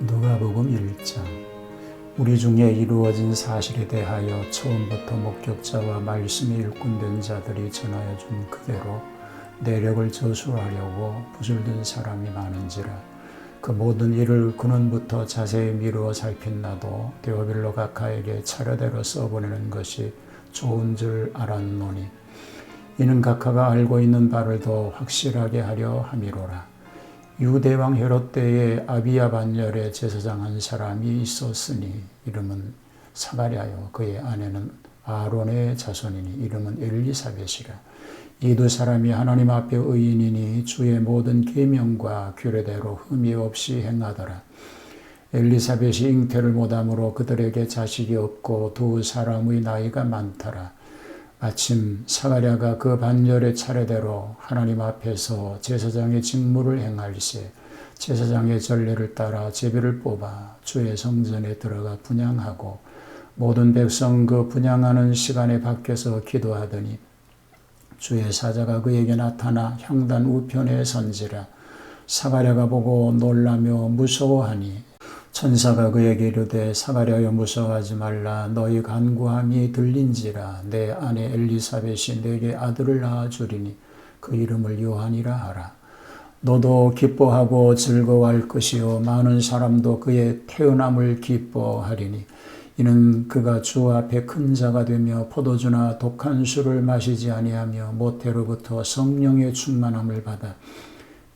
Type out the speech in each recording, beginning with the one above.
누가복음 1장. 우리 중에 이루어진 사실에 대하여 처음부터 목격자와 말씀이 일꾼된 자들이 전하여 준 그대로 내력을 저술하려고 붓을 든 사람이 많은지라. 그 모든 일을 근원부터 자세히 미루어 살핀 나도 데오빌로 각하에게 차례대로 써보내는 것이 좋은 줄 알았노니, 이는 각하가 알고 있는 바를 더 확실하게 하려 함이로라. 유대왕 헤롯 때에 아비야 반열에 제사장 한 사람이 있었으니 이름은 사가랴요, 그의 아내는 아론의 자손이니 이름은 엘리사벳이라. 이 두 사람이 하나님 앞에 의인이니 주의 모든 계명과 규례대로 흠이 없이 행하더라. 엘리사벳이 잉태를 못함으로 그들에게 자식이 없고 두 사람의 나이가 많더라. 마침 사가랴가 그 반열의 차례대로 하나님 앞에서 제사장의 직무를 행할세 제사장의 전례를 따라 제비를 뽑아 주의 성전에 들어가 분향하고 모든 백성 그 분향하는 시간에 밖에서 기도하더니 주의 사자가 그에게 나타나 향단 우편에 선지라. 사가랴가 보고 놀라며 무서워하니 천사가 그에게 이르되 사가랴여 무서워하지 말라. 너희 간구함이 들린지라. 내 아내 엘리사벳이 내게 아들을 낳아주리니 그 이름을 요한이라 하라. 너도 기뻐하고 즐거워할 것이요 많은 사람도 그의 태어남을 기뻐하리니 이는 그가 주 앞에 큰 자가 되며 포도주나 독한 술을 마시지 아니하며 모태로부터 성령의 충만함을 받아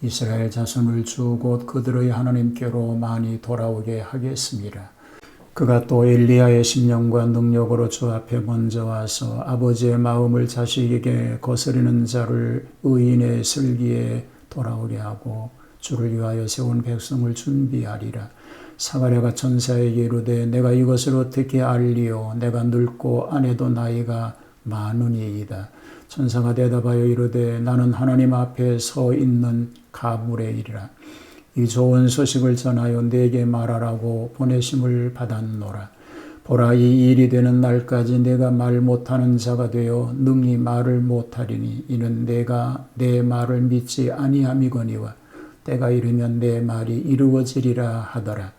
이스라엘 자손을 주 곧 그들의 하나님께로 많이 돌아오게 하겠습니다. 그가 또 엘리야의 심령과 능력으로 주 앞에 먼저 와서 아버지의 마음을 자식에게 거스리는 자를 의인의 슬기에 돌아오게 하고 주를 위하여 세운 백성을 준비하리라. 사가랴가 천사에게 이르되 내가 이것을 어떻게 알리오? 내가 늙고 아내도 나이가 많으니이다. 천사가 대답하여 이르되 나는 하나님 앞에 서 있는 가브리엘이라. 이 좋은 소식을 전하여 내게 말하라고 보내심을 받았노라. 보라, 이 일이 되는 날까지 내가 말 못하는 자가 되어 능히 말을 못하리니 이는 내가 내 말을 믿지 아니함이거니와 때가 이르면 내 말이 이루어지리라 하더라.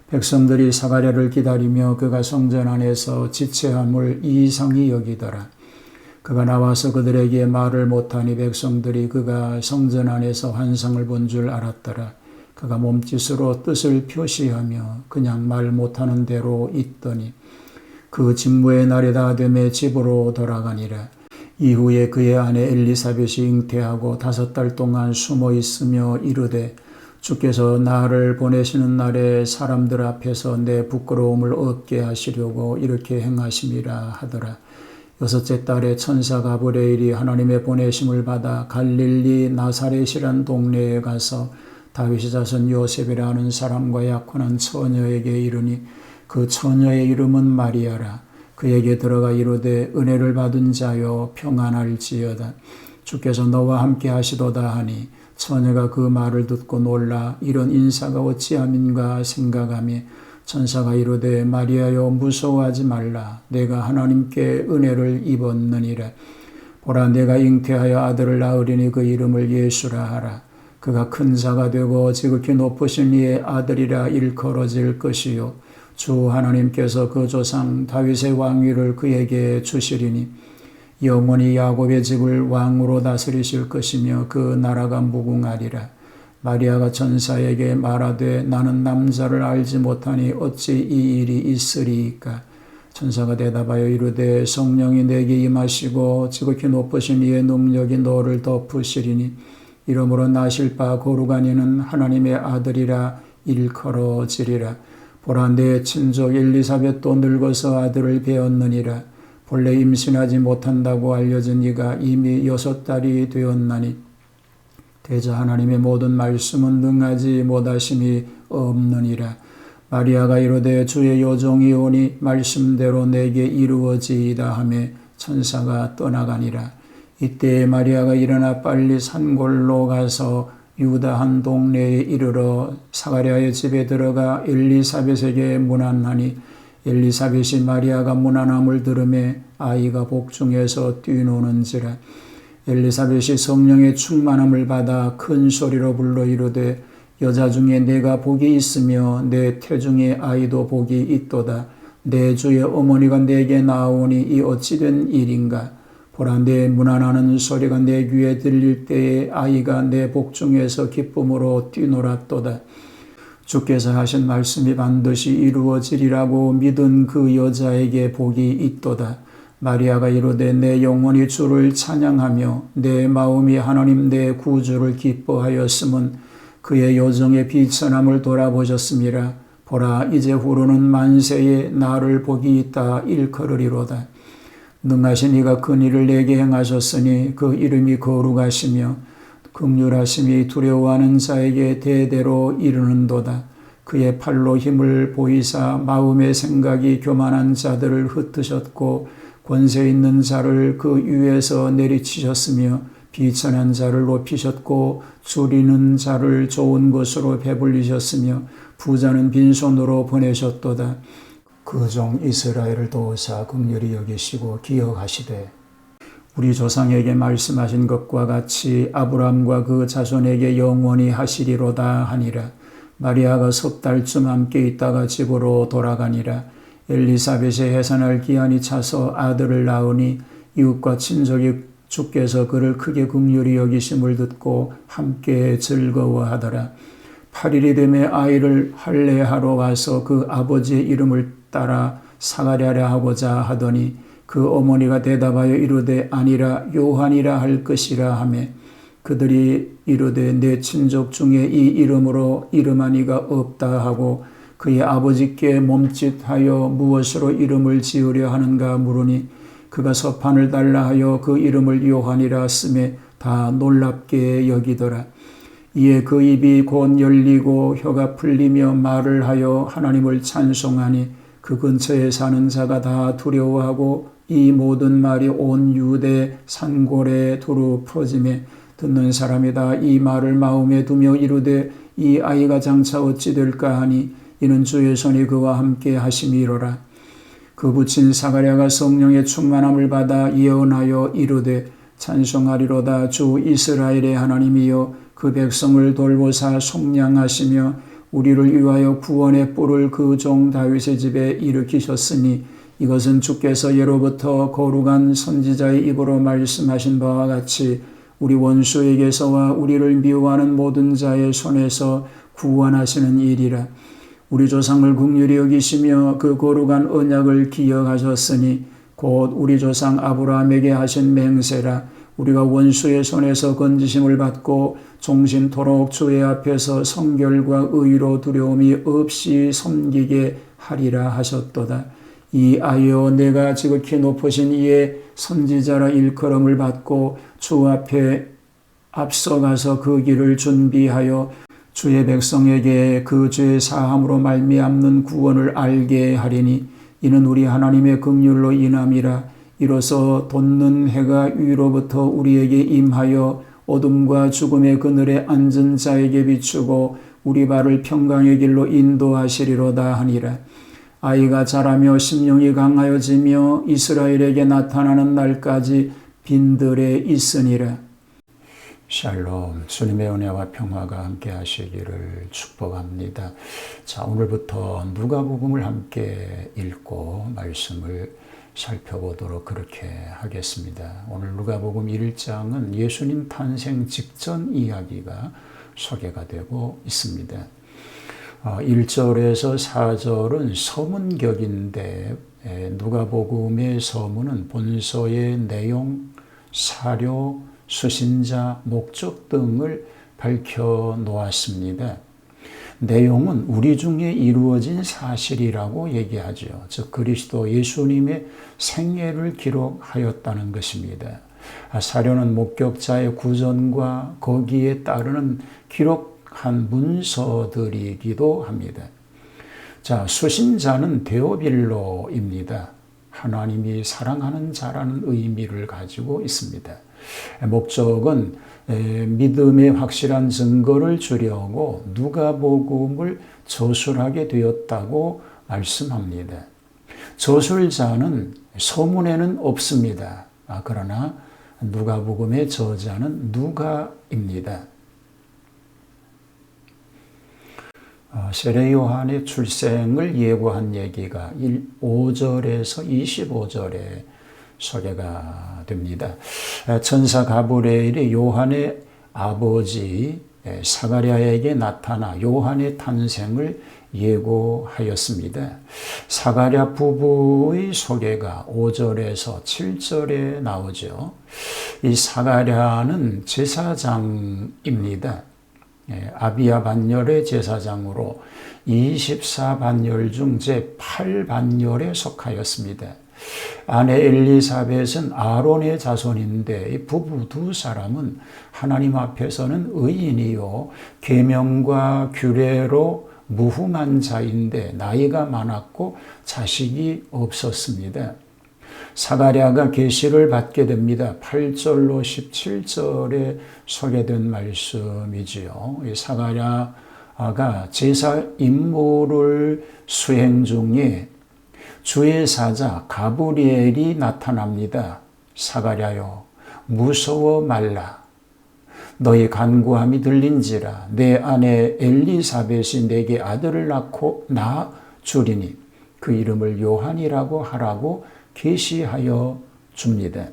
백성들이 사가랴를 기다리며 그가 성전 안에서 지체함을 이상히 여기더라. 그가 나와서 그들에게 말을 못하니 백성들이 그가 성전 안에서 환상을 본 줄 알았더라. 그가 몸짓으로 뜻을 표시하며 그냥 말 못하는 대로 있더니 그 직무의 날이 다 되매 집으로 돌아가니라. 이후에 그의 아내 엘리사벳이 잉태하고 5달 동안 숨어 있으며 이르되 주께서 나를 보내시는 날에 사람들 앞에서 내 부끄러움을 얻게 하시려고 이렇게 행하심이라 하더라. 6째 달에 천사 가브리엘이 하나님의 보내심을 받아 갈릴리 나사렛이란 동네에 가서 다윗의 자손 요셉이라 하는 사람과 약혼한 처녀에게 이르니 그 처녀의 이름은 마리아라. 그에게 들어가 이르되 은혜를 받은 자여 평안할지어다. 주께서 너와 함께 하시도다 하니 처녀가 그 말을 듣고 놀라 이런 인사가 어찌함인가 생각하며 천사가 이르되 마리아여 무서워하지 말라. 내가 하나님께 은혜를 입었느니라. 보라, 내가 잉태하여 아들을 낳으리니 그 이름을 예수라 하라. 그가 큰 자가 되고 지극히 높으신 이의 아들이라 일컬어질 것이요 주 하나님께서 그 조상 다윗의 왕위를 그에게 주시리니 영원히 야곱의 집을 왕으로 다스리실 것이며 그 나라가 무궁하리라. 마리아가 천사에게 말하되 나는 남자를 알지 못하니 어찌 이 일이 있으리이까? 천사가 대답하여 이르되 성령이 내게 임하시고 지극히 높으신 이의 능력이 너를 덮으시리니 이러므로 나실 바 거룩한 이는 하나님의 아들이라 일컬어지리라. 보라, 내 친족 엘리사벳도 늙어서 아들을 배었느니라. 본래 임신하지 못한다고 알려진 이가 이미 6달이 되었나니 대저 하나님의 모든 말씀은 능하지 못하심이 없느니라. 마리아가 이르되 주의 요종이 오니 말씀대로 내게 이루어지이다 하며 천사가 떠나가니라. 이때 마리아가 일어나 빨리 산골로 가서 유다 한 동네에 이르러 사가랴의 집에 들어가 엘리사벳에게 문안하니 엘리사벳이 마리아가 문안함을 들으매 아이가 복중에서 뛰노는지라. 엘리사벳이 성령의 충만함을 받아 큰 소리로 불러 이르되 여자 중에 내가 복이 있으며 내 태중의 아이도 복이 있도다. 내 주의 어머니가 내게 나오니 이 어찌된 일인가. 보라, 내 문안하는 소리가 내 귀에 들릴 때에 아이가 내 복중에서 기쁨으로 뛰놀았도다. 주께서 하신 말씀이 반드시 이루어지리라고 믿은 그 여자에게 복이 있도다. 마리아가 이르되 내 영혼이 주를 찬양하며 내 마음이 하나님 내 구주를 기뻐하였음은 그의 여정의 비천함을 돌아보셨음이라. 보라, 이제 후로는 만세에 나를 복이 있다 일컬으리로다. 능하신 이가 큰 일을 내게 행하셨으니 그 이름이 거룩하시며 긍휼하심이 두려워하는 자에게 대대로 이르는도다. 그의 팔로 힘을 보이사 마음의 생각이 교만한 자들을 흩으셨고 권세 있는 자를 그 위에서 내리치셨으며 비천한 자를 높이셨고 줄이는 자를 좋은 것으로 배불리셨으며 부자는 빈손으로 보내셨도다. 그 종 이스라엘을 도우사 긍휼히 여기시고 기억하시되 우리 조상에게 말씀하신 것과 같이 아브라함과 그 자손에게 영원히 하시리로다 하니라. 마리아가 석 달쯤 함께 있다가 집으로 돌아가니라. 엘리사벳의 해산할 기한이 차서 아들을 낳으니 이웃과 친족이 주께서 그를 크게 긍휼히 여기심을 듣고 함께 즐거워하더라. 8일이 되매 아이를 할례하러 와서 그 아버지의 이름을 따라 사가랴라 하고자 하더니 그 어머니가 대답하여 이르되 아니라 요한이라 할 것이라 하매 그들이 이르되 내 친족 중에 이 이름으로 이름한 이가 없다 하고 그의 아버지께 몸짓하여 무엇으로 이름을 지으려 하는가 물으니 그가 서판을 달라 하여 그 이름을 요한이라 쓰매 다 놀랍게 여기더라. 이에 그 입이 곧 열리고 혀가 풀리며 말을 하여 하나님을 찬송하니 그 근처에 사는 자가 다 두려워하고 이 모든 말이 온 유대 산골에 두루 퍼지매 듣는 사람이 다 이 말을 마음에 두며 이르되 이 아이가 장차 어찌 될까 하니 이는 주의 손이 그와 함께 하심이로라. 그 부친 사가랴가 성령의 충만함을 받아 예언하여 이르되 찬송하리로다. 주 이스라엘의 하나님이여 그 백성을 돌보사 속량하시며 우리를 위하여 구원의 뿔을 그 종 다윗의 집에 일으키셨으니 이것은 주께서 예로부터 거룩한 선지자의 입으로 말씀하신 바와 같이 우리 원수에게서와 우리를 미워하는 모든 자의 손에서 구원하시는 일이라. 우리 조상을 긍휼히 여기시며 그 거룩한 언약을 기억하셨으니 곧 우리 조상 아브라함에게 하신 맹세라. 우리가 원수의 손에서 건지심을 받고 종신토록 주의 앞에서 성결과 의로 두려움이 없이 섬기게 하리라 하셨도다. 이 아이여 내가 지극히 높으신 이의 선지자라 일컬음을 받고 주 앞에 앞서가서 그 길을 준비하여 주의 백성에게 그 죄 사함으로 말미암는 구원을 알게 하리니 이는 우리 하나님의 긍휼로 인함이라. 이로써 돋는 해가 위로부터 우리에게 임하여 어둠과 죽음의 그늘에 앉은 자에게 비추고 우리 발을 평강의 길로 인도하시리로다 하니라. 아이가 자라며 심령이 강하여지며 이스라엘에게 나타나는 날까지 빈들에 있으니라. 샬롬, 주님의 은혜와 평화가 함께 하시기를 축복합니다. 자, 오늘부터 누가복음을 함께 읽고 말씀을 살펴보도록 그렇게 하겠습니다. 오늘 누가복음 1장은 예수님 탄생 직전 이야기가 소개가 되고 있습니다. 1절에서 4절은 서문격인데 누가복음의 서문은 본서의 내용, 사료, 수신자, 목적 등을 밝혀 놓았습니다. 내용은 우리 중에 이루어진 사실이라고 얘기하죠. 즉 그리스도 예수님의 생애를 기록하였다는 것입니다. 사료는 목격자의 구전과 거기에 따르는 기록한 문서들이기도 합니다. 자, 수신자는 데오빌로입니다. 하나님이 사랑하는 자라는 의미를 가지고 있습니다. 목적은 믿음의 확실한 증거를 주려고 누가복음을 저술하게 되었다고 말씀합니다. 저술자는 서문에는 없습니다. 그러나 누가복음의 저자는 누가입니다. 세례 요한의 출생을 예고한 얘기가 5절에서 25절에 소개가 됩니다. 천사 가브리엘이 요한의 아버지 사가랴에게 나타나 요한의 탄생을 예고하였습니다. 사가랴 부부의 소개가 5절에서 7절에 나오죠. 이 사가랴는 제사장입니다. 아비야 반열의 제사장으로 24반열 중 제8반열에 속하였습니다. 아내 엘리사벳은 아론의 자손인데 이 부부 두 사람은 하나님 앞에서는 의인이요 계명과 규례로 무흠한 자인데 나이가 많았고 자식이 없었습니다. 사가랴가 계시를 받게 됩니다. 8절로 17절에 소개된 말씀이지요. 이 사가랴가 제사 임무를 수행 중에 주의 사자 가브리엘이 나타납니다. 사가랴여 무서워 말라. 너희 간구함이 들린지라. 내 아내 엘리사벳이 내게 아들을 낳고 주리니 그 이름을 요한이라고 하라고 계시하여 줍니다.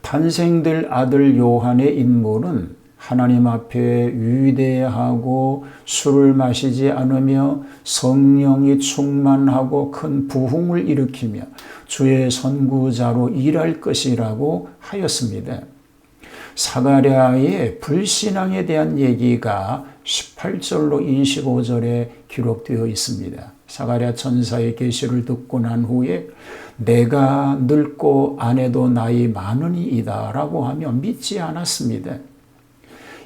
탄생될 아들 요한의 인물은 하나님 앞에 위대하고 술을 마시지 않으며 성령이 충만하고 큰 부흥을 일으키며 주의 선구자로 일할 것이라고 하였습니다. 사가랴의 불신앙에 대한 얘기가 18절로 25절에 기록되어 있습니다. 사가랴 천사의 계시를 듣고 난 후에 내가 늙고 아내도 나이 많으니이다 라고 하며 믿지 않았습니다.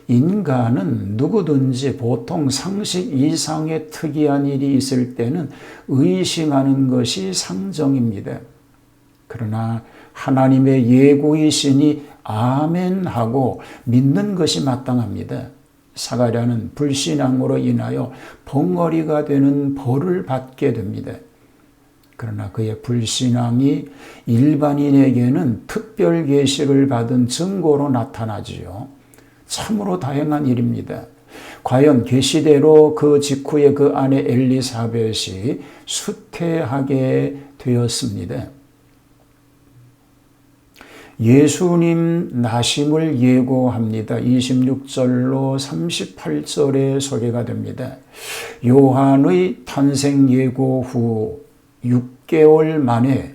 인간은 누구든지 보통 상식 이상의 특이한 일이 있을 때는 의심하는 것이 상정입니다. 그러나 하나님의 예고이시니 아멘 하고 믿는 것이 마땅합니다. 사가랴는 불신앙으로 인하여 벙어리가 되는 벌을 받게 됩니다. 그러나 그의 불신앙이 일반인에게는 특별 계시를 받은 증거로 나타나지요. 참으로 다행한 일입니다. 과연 계시대로 그 직후에 그 아내 엘리사벳이 수태하게 되었습니다. 예수님 나심을 예고합니다. 26절로 38절에 소개가 됩니다. 요한의 탄생 예고 후 6개월 만에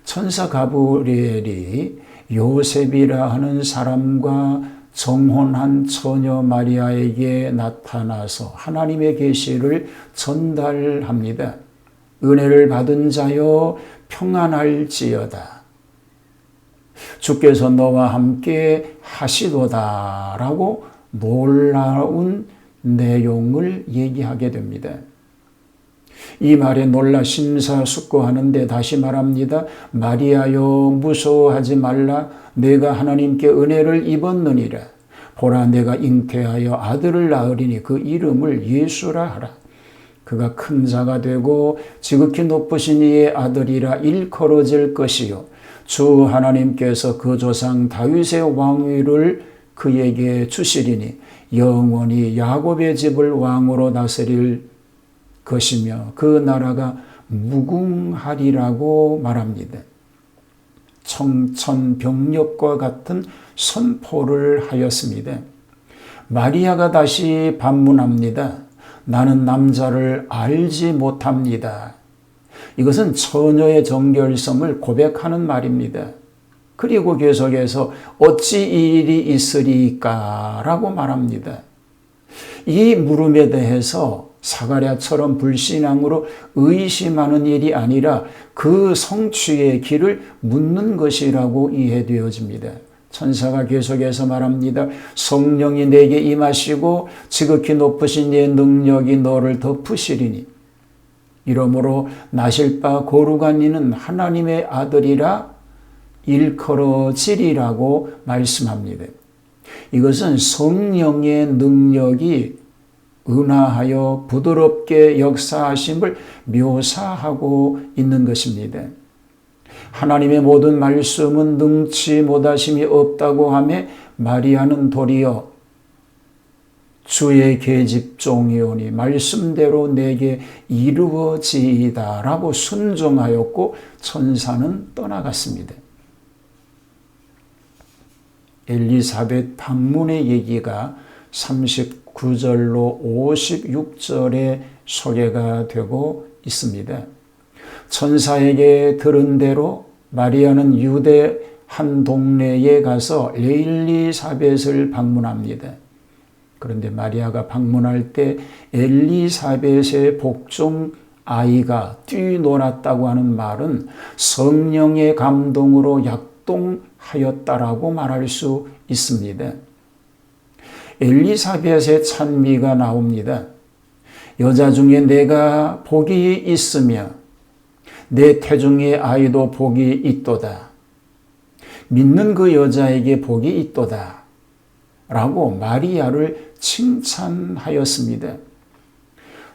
천사 가브리엘이 요셉이라 하는 사람과 정혼한 처녀 마리아에게 나타나서 하나님의 계시를 전달합니다. 은혜를 받은 자여 평안할지어다. 주께서 너와 함께 하시도다 라고 놀라운 내용을 얘기하게 됩니다. 이 말에 놀라 심사숙고하는데 다시 말합니다. 마리아여 무서워하지 말라. 내가 하나님께 은혜를 입었느니라. 보라 내가 잉태하여 아들을 낳으리니 그 이름을 예수라 하라. 그가 큰 자가 되고 지극히 높으신 이의 아들이라 일컬어질 것이요 주 하나님께서 그 조상 다윗의 왕위를 그에게 주시리니 영원히 야곱의 집을 왕으로 다스릴 것이며 그 나라가 무궁하리라고 말합니다. 청천벽력과 같은 선포를 하였습니다. 마리아가 다시 반문합니다. 나는 남자를 알지 못합니다. 이것은 처녀의 정결성을 고백하는 말입니다. 그리고 계속해서 어찌 이 일이 있으리까 라고 말합니다. 이 물음에 대해서 사가랴처럼 불신앙으로 의심하는 일이 아니라 그 성취의 길을 묻는 것이라고 이해되어집니다. 천사가 계속해서 말합니다. 성령이 내게 임하시고 지극히 높으신 이의 능력이 너를 덮으시리니 이러므로 나실 바 거룩한 이는 하나님의 아들이라 일컬어지리라고 말씀합니다. 이것은 성령의 능력이 은하하여 부드럽게 역사하심을 묘사하고 있는 것입니다. 하나님의 모든 말씀은 능치 못하심이 없다고 하며 마리아는 도리어 주의 계집종이오니 말씀대로 내게 이루어지이다 라고 순종하였고 천사는 떠나갔습니다. 엘리사벳 방문의 얘기가 39절로 56절에 소개가 되고 있습니다. 천사에게 들은 대로 마리아는 유대 한 동네에 가서 엘리사벳을 방문합니다. 그런데 마리아가 방문할 때 엘리사벳의 복종 아이가 뛰놀았다고 하는 말은 성령의 감동으로 약동하였다라고 말할 수 있습니다. 엘리사벳의 찬미가 나옵니다. 여자 중에 내가 복이 있으며 내 태중의 아이도 복이 있도다. 믿는 그 여자에게 복이 있도다. 라고 마리아를 칭찬하였습니다.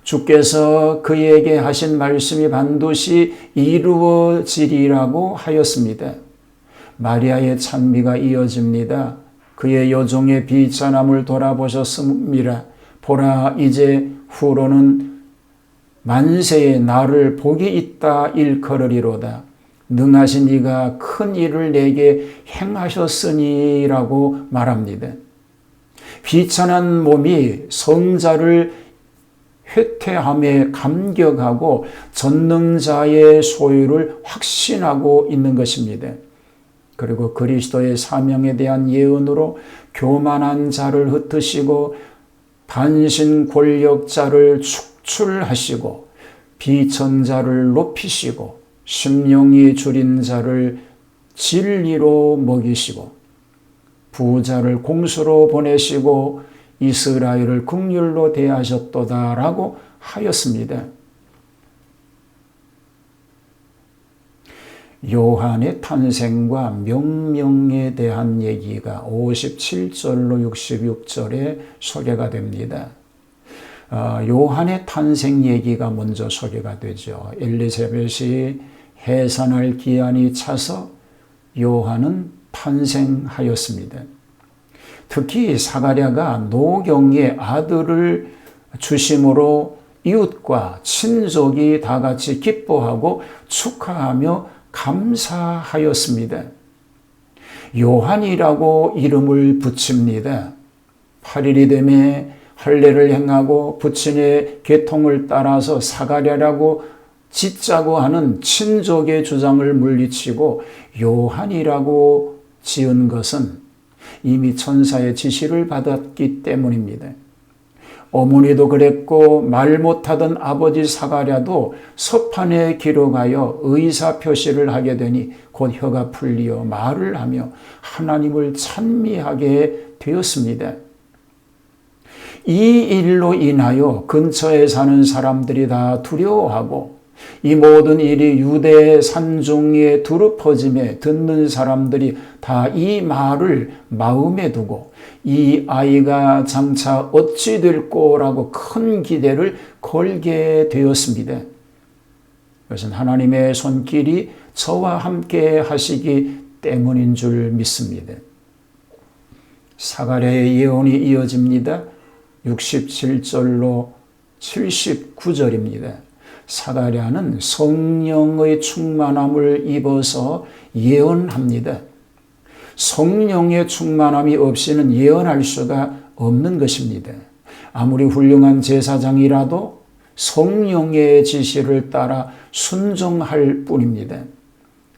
주께서 그에게 하신 말씀이 반드시 이루어지리라고 하였습니다. 마리아의 찬미가 이어집니다. 그의 여종의 비천함을 돌아보셨음이라. 보라, 이제 후로는 만세에 나를 복이 있다 일컬으리로다. 능하신 이가 큰 일을 내게 행하셨으니라고 말합니다. 비천한 몸이 성자를 회퇴함에 감격하고 전능자의 소유를 확신하고 있는 것입니다. 그리고 그리스도의 사명에 대한 예언으로 교만한 자를 흩으시고 반신 권력자를 축출하시고 비천자를 높이시고 심령이 줄인 자를 진리로 먹이시고 부자를 공수로 보내시고 이스라엘을 긍휼로 대하셨도다라고 하였습니다. 요한의 탄생과 명령에 대한 얘기가 57절로 66절에 소개가 됩니다. 요한의 탄생 얘기가 먼저 소개가 되죠. 엘리사벳이 해산할 기한이 차서 요한은 탄생하였습니다. 특히 사가랴가 노경의 아들을 주심으로 이웃과 친족이 다 같이 기뻐하고 축하하며 감사하였습니다. 요한이라고 이름을 붙입니다. 8일이 되매 할례를 행하고 부친의 계통을 따라서 사가랴라고 짓자고 하는 친족의 주장을 물리치고 요한이라고 지은 것은 이미 천사의 지시를 받았기 때문입니다. 어머니도 그랬고 말 못하던 아버지 사가랴도 서판에 기록하여 의사표시를 하게 되니 곧 혀가 풀리어 말을 하며 하나님을 찬미하게 되었습니다. 이 일로 인하여 근처에 사는 사람들이 다 두려워하고 이 모든 일이 유대 산중에 두루 퍼짐에 듣는 사람들이 다 이 말을 마음에 두고 이 아이가 장차 어찌 될 거라고 큰 기대를 걸게 되었습니다. 이것은 하나님의 손길이 저와 함께 하시기 때문인 줄 믿습니다. 사가랴의 예언이 이어집니다. 67절로 79절입니다. 사가랴는 성령의 충만함을 입어서 예언합니다. 성령의 충만함이 없이는 예언할 수가 없는 것입니다. 아무리 훌륭한 제사장이라도 성령의 지시를 따라 순종할 뿐입니다.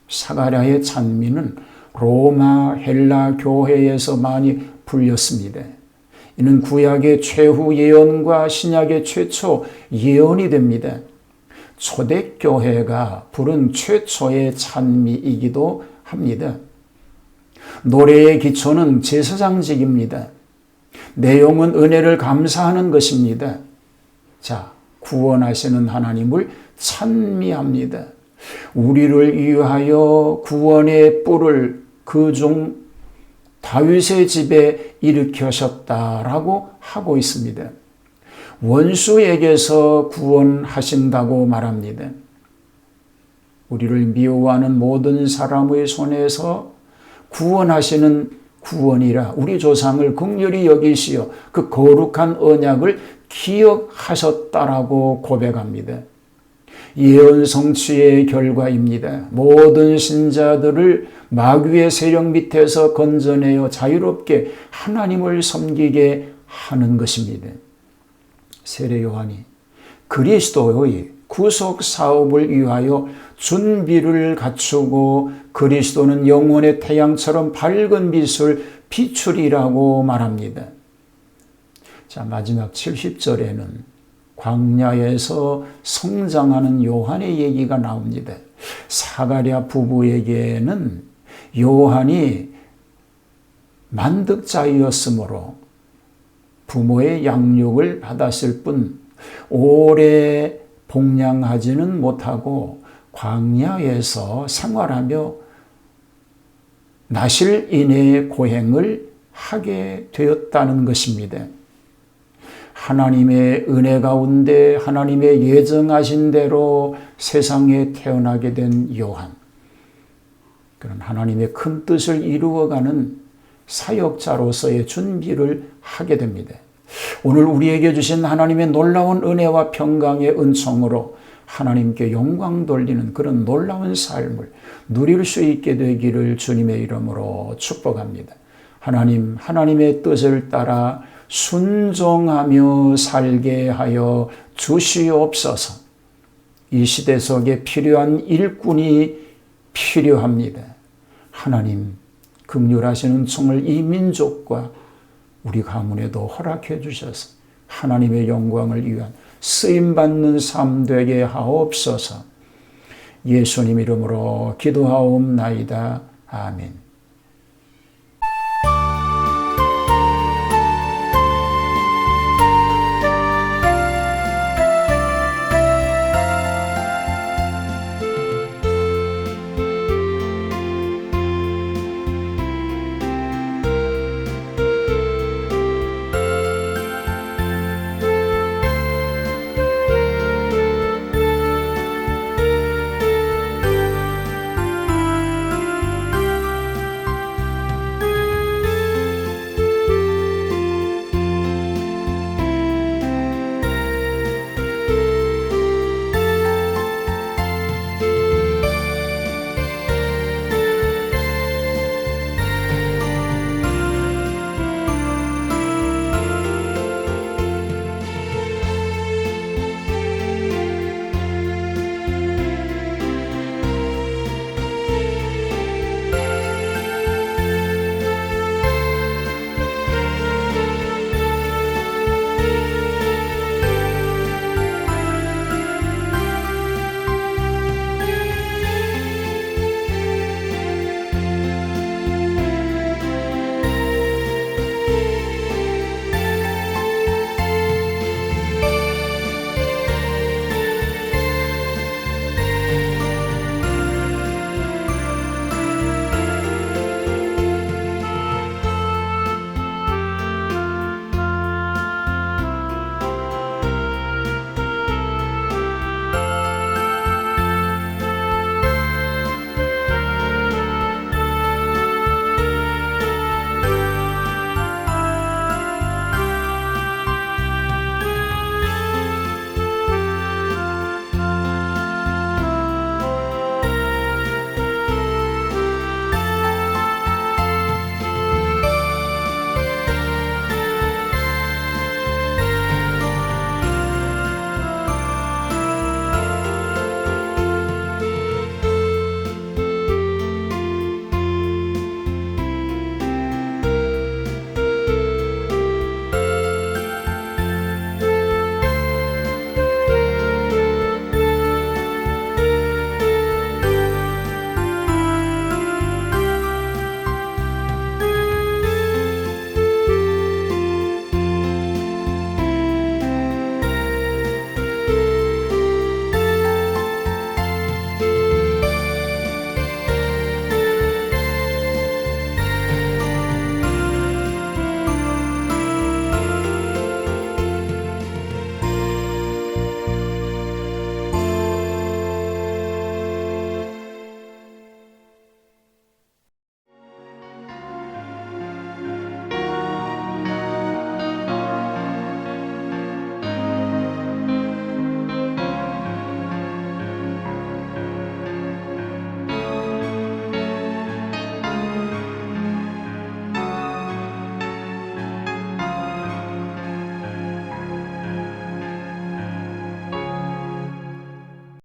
사가랴의 찬미는 로마 헬라 교회에서 많이 불렸습니다. 이는 구약의 최후 예언과 신약의 최초 예언이 됩니다. 초대교회가 부른 최초의 찬미이기도 합니다. 노래의 기초는 제사장직입니다. 내용은 은혜를 감사하는 것입니다. 자, 구원하시는 하나님을 찬미합니다. 우리를 위하여 구원의 뿔을 그 종 다윗의 집에 일으키셨다라고 하고 있습니다. 원수에게서 구원하신다고 말합니다. 우리를 미워하는 모든 사람의 손에서 구원하시는 구원이라 우리 조상을 긍휼히 여기시어 그 거룩한 언약을 기억하셨다라고 고백합니다. 예언 성취의 결과입니다. 모든 신자들을 마귀의 세력 밑에서 건져내어 자유롭게 하나님을 섬기게 하는 것입니다. 세례 요한이 그리스도의 구속 사업을 위하여 준비를 갖추고 그리스도는 영혼의 태양처럼 밝은 빛을 비추리라고 말합니다. 자, 마지막 70절에는 광야에서 성장하는 요한의 얘기가 나옵니다. 사가랴 부부에게는 요한이 만득자이었으므로 부모의 양육을 받았을 뿐 오래 복량하지는 못하고 광야에서 생활하며 나실인의 고행을 하게 되었다는 것입니다. 하나님의 은혜 가운데 하나님의 예정하신 대로 세상에 태어나게 된 요한, 그런 하나님의 큰 뜻을 이루어가는 사역자로서의 준비를 하게 됩니다. 오늘 우리에게 주신 하나님의 놀라운 은혜와 평강의 은총으로 하나님께 영광 돌리는 그런 놀라운 삶을 누릴 수 있게 되기를 주님의 이름으로 축복합니다. 하나님의 뜻을 따라 순종하며 살게 하여 주시옵소서. 이 시대 속에 필요한 일꾼이 필요합니다. 하나님, 긍휼하시는 은총을 이 민족과 우리 가문에도 허락해 주셔서 하나님의 영광을 위한 쓰임받는 삶 되게 하옵소서. 예수님 이름으로 기도하옵나이다. 아멘.